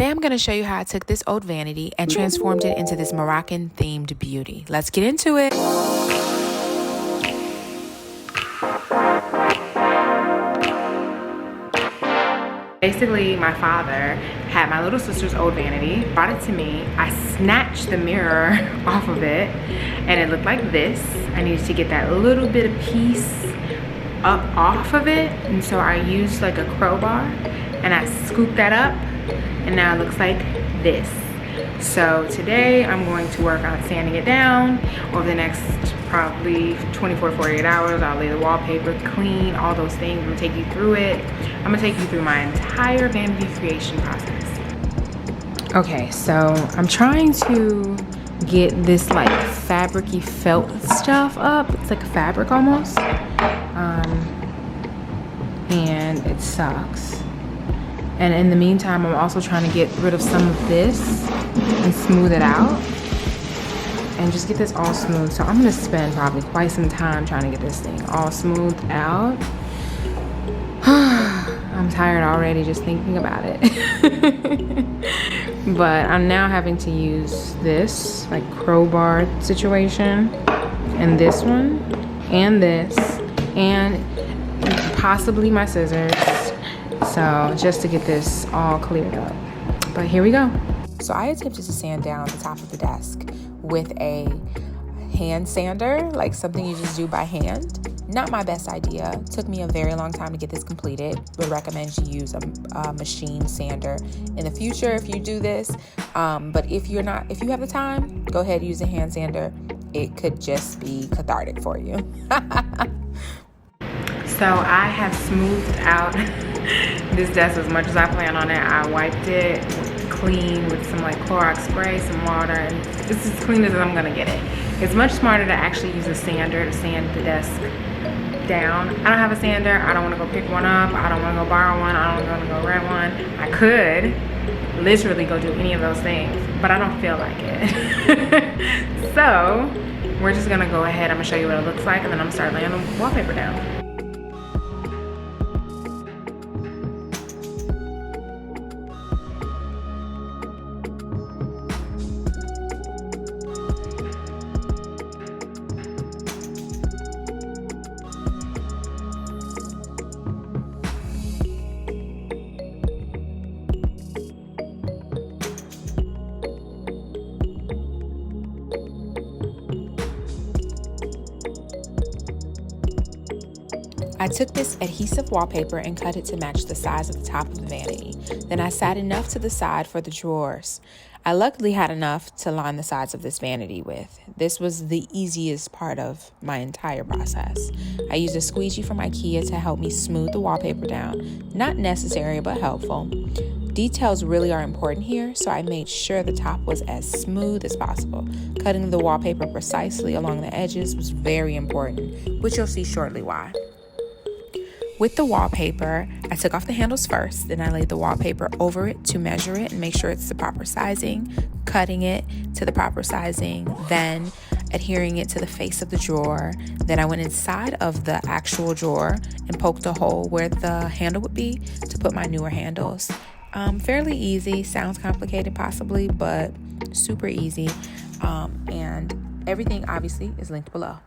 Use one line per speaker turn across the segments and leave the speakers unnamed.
Today I'm going to show you how I took this old vanity and transformed it into this Moroccan themed beauty. Let's get into it. Basically, my father had my little sister's old vanity, brought it to me. I snatched the mirror off of it and it looked like this. I needed to get that little bit of piece up off of it, and so I used like a crowbar and I scooped that up, and now it looks like this. So today I'm going to work on sanding it down. Over the next probably 24 48 hours, I'll lay the wallpaper, clean, all those things. I'm gonna take you through it. I'm gonna take you through my entire vanity creation process. Okay, so I'm trying to get this like fabric-y felt stuff up. It's like a fabric almost. And it sucks. And in the meantime, I'm also trying to get rid of some of this and smooth it out and just get this all smooth. So I'm gonna spend probably quite some time trying to get this thing all smoothed out. I'm tired already just thinking about it. But I'm now having to use this like crowbar situation, and this one, and this, and possibly my scissors. So just to get this all cleared up. But here we go. So I attempted to sand down the top of the desk with a hand sander, like something you just do by hand. Not my best idea. Took me a very long time to get this completed. Would recommend you use a machine sander in the future if you do this. But if you have the time, go ahead and use a hand sander. It could just be cathartic for you. So I have smoothed out this desk as much as I plan on it. I wiped it clean with some like Clorox spray, some water, and it's as clean as I'm gonna get it. It's much smarter to actually use a sander to sand the desk down. I don't have a sander. I don't want to go pick one up. I don't want to go borrow one. I don't want to go rent one. I could literally go do any of those things, but I don't feel like it. So we're just gonna go ahead. I'm gonna show you what it looks like, and then I'm gonna start laying the wallpaper down. I took this adhesive wallpaper and cut it to match the size of the top of the vanity. Then I sat enough to the side for the drawers. I luckily had enough to line the sides of this vanity with. This was the easiest part of my entire process. I used a squeegee from IKEA to help me smooth the wallpaper down. Not necessary, but helpful. Details really are important here, so I made sure the top was as smooth as possible. Cutting the wallpaper precisely along the edges was very important, which you'll see shortly why. With the wallpaper, I took off the handles first, then I laid the wallpaper over it to measure it and make sure it's the proper sizing, cutting it to the proper sizing, then adhering it to the face of the drawer. Then I went inside of the actual drawer and poked a hole where the handle would be to put my newer handles. Fairly easy, sounds complicated possibly, but super easy. And everything obviously is linked below.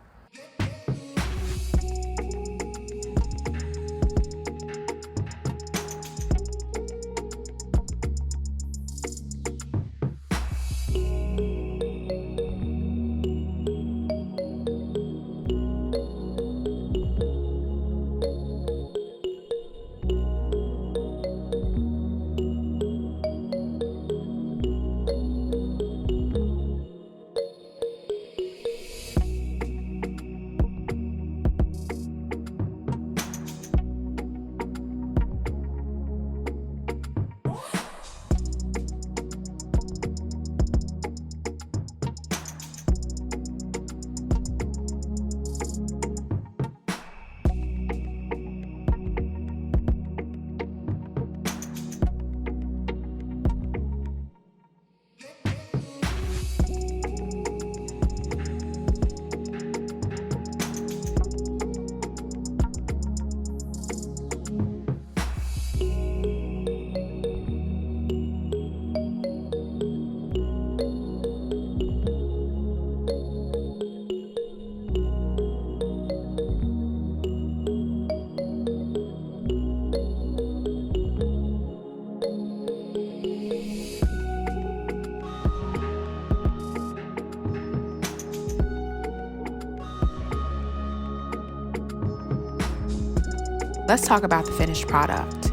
let's talk about the finished product.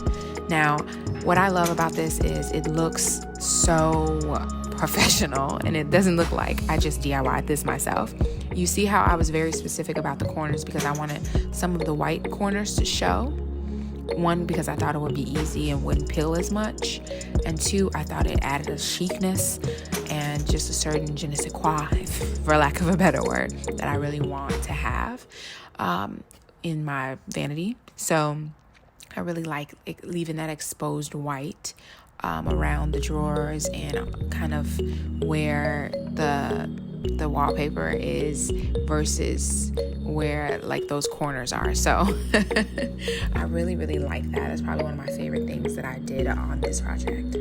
Now, what I love about this is it looks so professional, and it doesn't look like I just DIY'd this myself. You see how I was very specific about the corners because I wanted some of the white corners to show. One, because I thought it would be easy and wouldn't peel as much. And two, I thought it added a chicness and just a certain je ne sais quoi, for lack of a better word, that I really want to have in my vanity. So I really like leaving that exposed white around the drawers and kind of where the wallpaper is versus where like those corners are. So I really like that. It's probably one of my favorite things that I did on this project.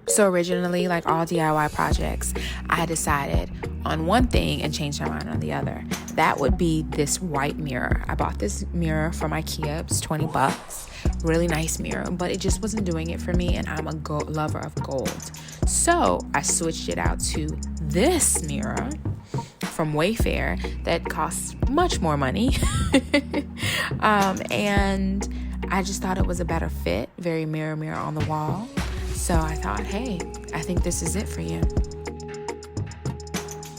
So originally, like all DIY projects, I decided on one thing and changed my mind on the other. That would be this white mirror. I bought this mirror from IKEA. It's $20. Really nice mirror, but it just wasn't doing it for me, and I'm a lover of gold. So I switched it out to this mirror from Wayfair that costs much more money. And I just thought it was a better fit, very mirror on the wall. So I thought, hey, I think this is it for you.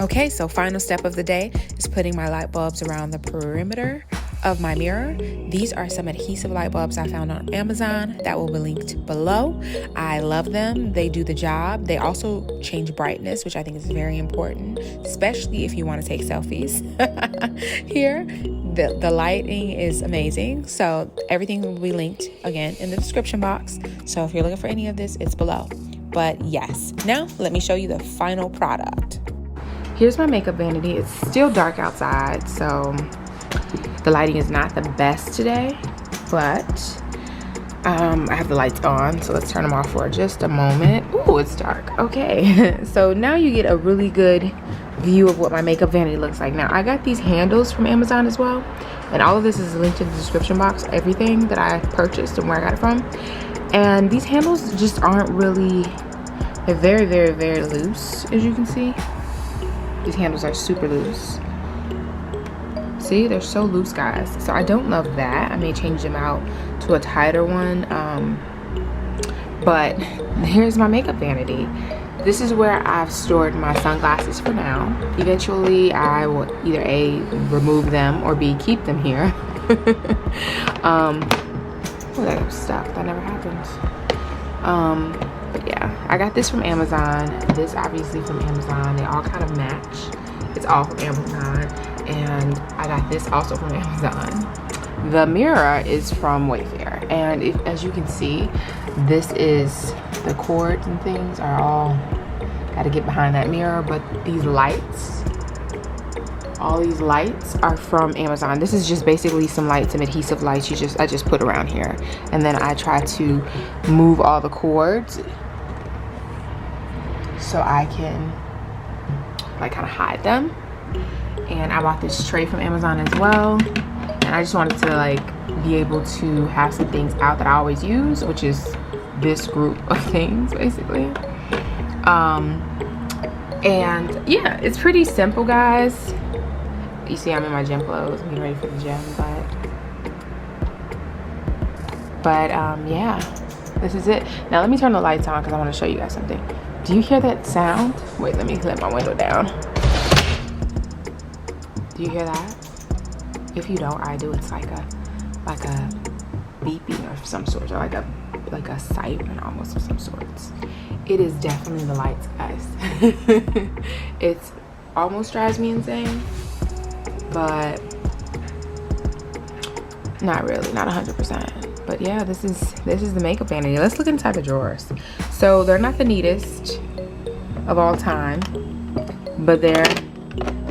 Okay, so final step of the day is putting my light bulbs around the perimeter of my mirror. These are some adhesive light bulbs I found on Amazon that will be linked below. I love them. They do the job. They also change brightness, which I think is very important, especially if you want to take selfies. Here, the lighting is amazing. So everything will be linked again in the description box. So if you're looking for any of this, it's below. But yes, now let me show you the final product. Here's my makeup vanity. It's still dark outside, so the lighting is not the best today, but I have the lights on, so let's turn them off for just a moment. Ooh, it's dark. Okay, so now you get a really good view of what my makeup vanity looks like. Now, I got these handles from Amazon as well, and all of this is linked in the description box, everything that I purchased and where I got it from. And these handles just aren't really, they're very loose, as you can see. These handles are super loose. See, they're so loose, guys. So I don't love that. I may change them out to a tighter one. But here's my makeup vanity. This is where I've stored my sunglasses for now. Eventually, I will either A, remove them, or B, keep them here. Oh, that was stuck. That never happens. But yeah, I got this from Amazon. This obviously from Amazon. They all kind of match. It's all from Amazon. And I got this also from Amazon. The mirror is from Wayfair. And as you can see, this is the cords and things are all, gotta get behind that mirror. But these lights, all these lights are from Amazon. This is just basically some lights, some adhesive lights I just put around here. And then I try to move all the cords so I can like kind of hide them. And I bought this tray from Amazon as well. And I just wanted to like be able to have some things out that I always use, which is this group of things basically. And yeah, it's pretty simple, guys. You see I'm in my gym clothes. I'm getting ready for the gym, but yeah, this is it. Now let me turn the lights on because I want to show you guys something. Do you hear that sound? Wait, let me let my window down. Do you hear that? If you don't, I do. It's like a beeping of some sort, or like a siren almost of some sorts. It is definitely the lights, guys. It almost drives me insane, but not really, not 100%. But yeah, this is the makeup vanity. Let's look inside the drawers. So they're not the neatest of all time, but they're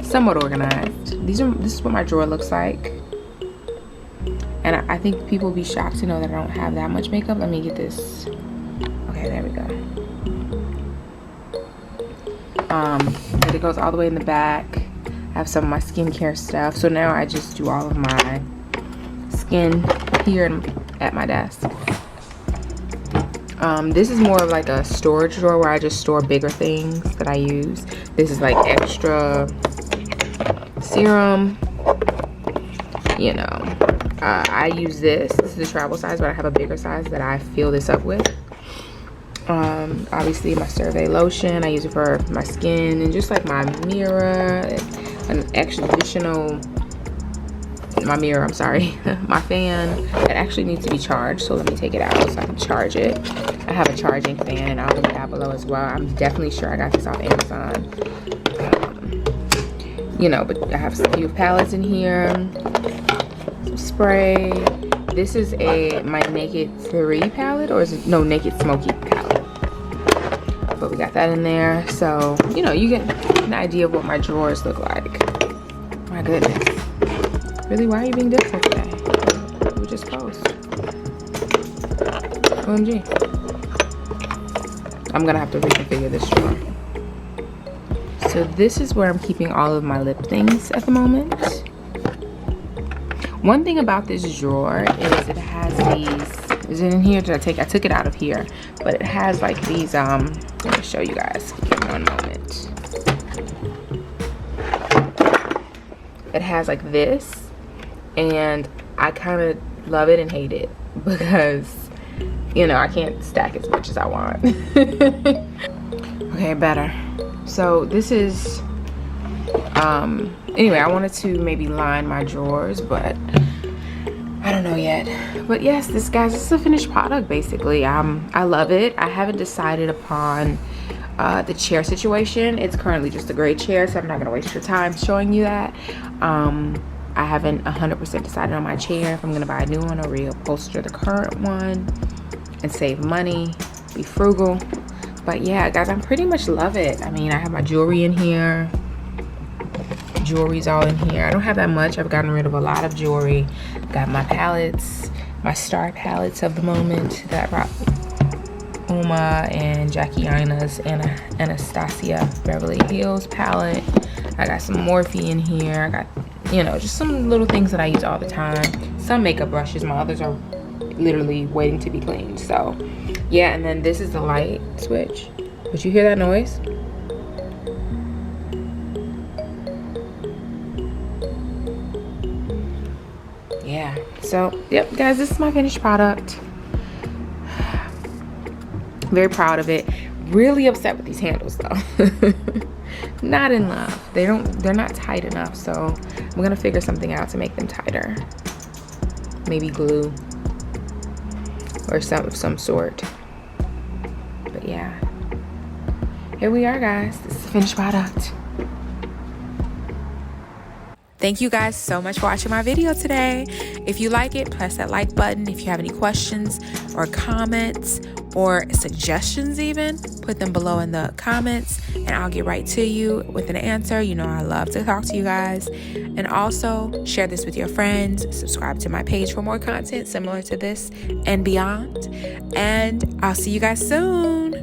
somewhat organized. This is what my drawer looks like. And I think people will be shocked to know that I don't have that much makeup. Let me get this. Okay, there we go. And it goes all the way in the back. I have some of my skincare stuff. So now I just do all of my skin here at my desk. This is more of like a storage drawer where I just store bigger things that I use. This is like extra serum, you know, I use this. This is the travel size, but I have a bigger size that I fill this up with. Obviously my Survey lotion, I use it for my skin, and just like my mirror, an additional, my mirror, I'm sorry, my fan, it actually needs to be charged, so let me take it out so I can charge it. I have a charging fan, and I'll link that below as well. I'm definitely sure I got this off Amazon. You know, but I have a few palettes in here, some spray. This is my Naked 3 palette, or is it, no, Naked Smoky palette. But we got that in there, so, you know, you get an idea of what my drawers look like. My goodness. Really, why are you being difficult today? We just post. OMG. I'm gonna have to reconfigure this drawer. So this is where I'm keeping all of my lip things at the moment. One thing about this drawer is it has these, is it in here? I took it out of here, but it has like these, let me show you guys, give me one moment. It has like this, and I kind of love it and hate it because, you know, I can't stack as much as I want. Okay, better. So this is, anyway, I wanted to maybe line my drawers, but I don't know yet. But yes, this, guys, this is a finished product basically. I love it. I haven't decided upon the chair situation. It's currently just a gray chair, so I'm not gonna waste your time showing you that. I haven't 100% decided on my chair, if I'm gonna buy a new one or reupholster the current one and save money, be frugal. But yeah, guys, I pretty much love it. I mean, I have my jewelry in here. Jewelry's all in here. I don't have that much. I've gotten rid of a lot of jewelry. Got my palettes, my star palettes of the moment that I brought. Uma and Jackie Aina's Anastasia Beverly Hills palette. I got some Morphe in here. I got, you know, just some little things that I use all the time. Some makeup brushes. My others are literally waiting to be cleaned. So yeah, and then this is the light switch. Did you hear that noise? Yeah, so yep, guys, this is my finished product. Very proud of it. Really upset with these handles though. Not in love. They're not tight enough, so I'm gonna figure something out to make them tighter. Maybe glue or some sort. But yeah, here we are, guys. This is the finished product. Thank you guys so much for watching my video today. If you like it, press that like button. If you have any questions or comments or suggestions even, put them below in the comments and I'll get right to you with an answer. You know I love to talk to you guys. And also share this with your friends. Subscribe to my page for more content similar to this and beyond. And I'll see you guys soon.